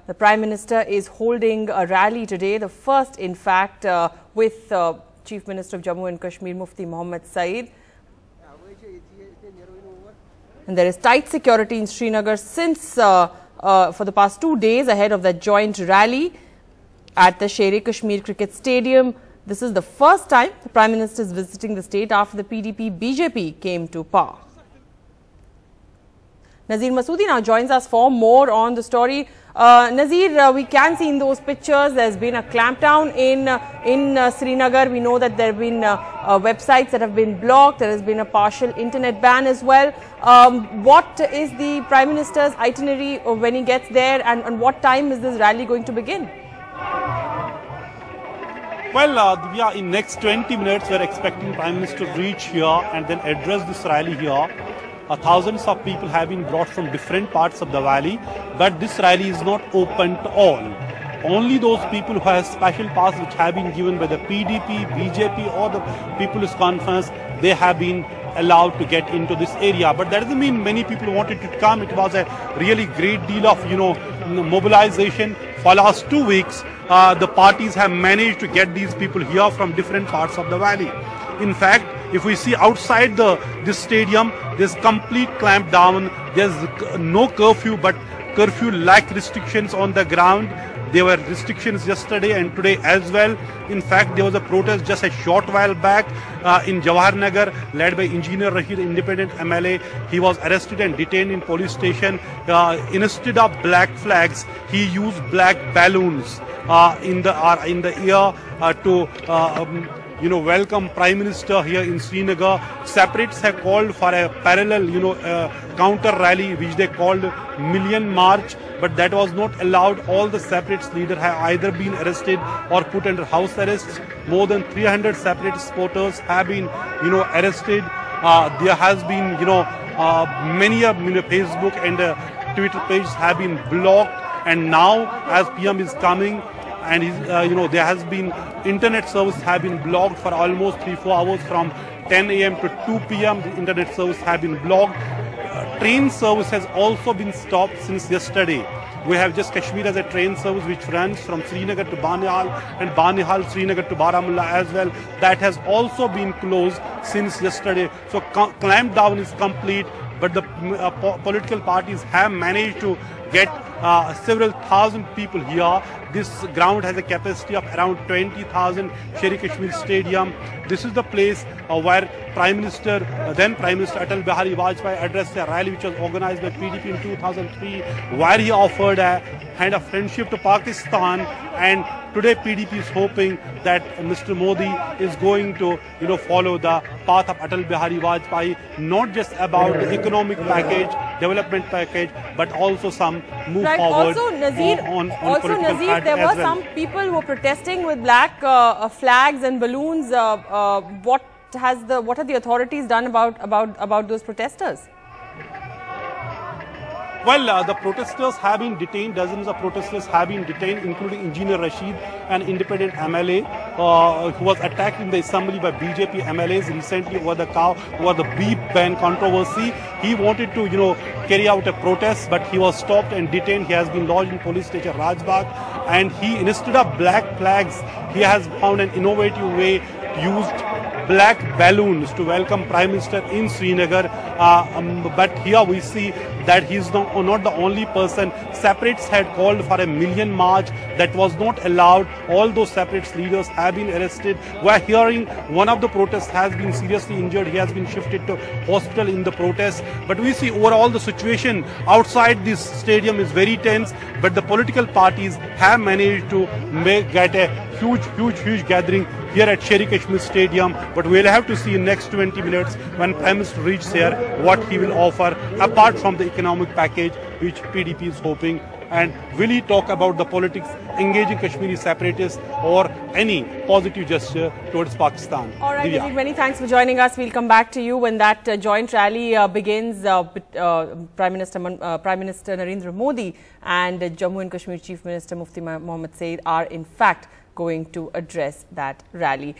the Prime Minister is holding a rally today, the first in fact with Chief Minister of Jammu and Kashmir Mufti Mohammad Saeed. And there is tight security in Srinagar since for the past 2 days ahead of that joint rally at the Sher-e-Kashmir Cricket Stadium. This is the first time the Prime Minister is visiting the state after the PDP-BJP came to power. Nazir Masoodi now joins us for more on the story. Nazir, we can see in those pictures there's been a clampdown in Srinagar. We know that there have been websites that have been blocked. There has been a partial internet ban as well. What is the Prime Minister's itinerary when he gets there, and what time is this rally going to begin? Well, Divya, in next 20 minutes, we're expecting Prime Minister to reach here and then address this rally here. Thousands of people have been brought from different parts of the valley, but this rally is not open to all. Only those people who have special pass which have been given by the PDP, BJP or the People's Conference, they have been allowed to get into this area. But that doesn't mean many people wanted to come. It was a really great deal of, mobilization. For last 2 weeks, the parties have managed to get these people here from different parts of the valley. In fact, if we see outside this stadium, there's complete clampdown. There's no curfew, but curfew-like restrictions on the ground. There were restrictions yesterday and today as well. In fact, there was a protest just a short while back in Jawahar Nagar, led by Engineer Rashid, independent MLA. He was arrested and detained in police station. Instead of black flags, he used black balloons in the air to welcome Prime Minister here in Srinagar. Separatists have called for a parallel, counter rally, which they called Million March, but that was not allowed. All the separatist leaders have either been arrested or put under house arrest. More than 300 separatist supporters have been, arrested. There has been, many Facebook and Twitter pages have been blocked. And now, as PM is coming, and there has been internet service have been blocked for almost 3-4 hours from 10 a.m. to 2 p.m. The internet service have been blocked. Train service has also been stopped since yesterday. We have just Kashmir as a train service which runs from Srinagar to Banihal and Banihal Srinagar to Baramulla as well. That has also been closed since yesterday. So clampdown is complete, but the political parties have managed to get several thousand people here. This ground has a capacity of around 20,000. Sher-e-Kashmir Stadium. This is the place where then Prime Minister Atal Bihari Vajpayee addressed a rally which was organized by PDP in 2003, where he offered a kind of friendship to Pakistan. And today PDP is hoping that Mr. Modi is going to, follow the path of Atal Bihari Vajpayee, not just about the economic package, development package, but also some move forward also, Nazir, on political front there were as well. some people who were protesting with black flags and balloons. What have the authorities done about those protesters? Well, the protesters have been detained. Dozens of protesters have been detained, including Engineer Rashid, an independent MLA who was attacked in the assembly by BJP MLAs recently over the beep ban controversy. He wanted to, carry out a protest, but he was stopped and detained. He has been lodged in police station Rajbagh, and instead of black flags, he has found an innovative way, used black balloons to welcome Prime Minister in Srinagar. But here we see that he's not the only person. Separatists had called for a Million March. That was not allowed. All those separatist leaders have been arrested. We're hearing one of the protests has been seriously injured. He has been shifted to hospital in the protest. But we see overall the situation outside this stadium is very tense. But the political parties have managed to get a huge gathering here at Sher-e-Kashmir Stadium. But we'll have to see in next 20 minutes when Prime Minister reaches here what he will offer apart from the economic package which PDP is hoping. And will he talk about the politics engaging Kashmiri separatists or any positive gesture towards Pakistan? All right, Nazir, many thanks for joining us. We'll come back to you when that joint rally begins. Prime Minister Narendra Modi and Jammu and Kashmir Chief Minister Mufti Mohammad Saeed are in fact going to address that rally.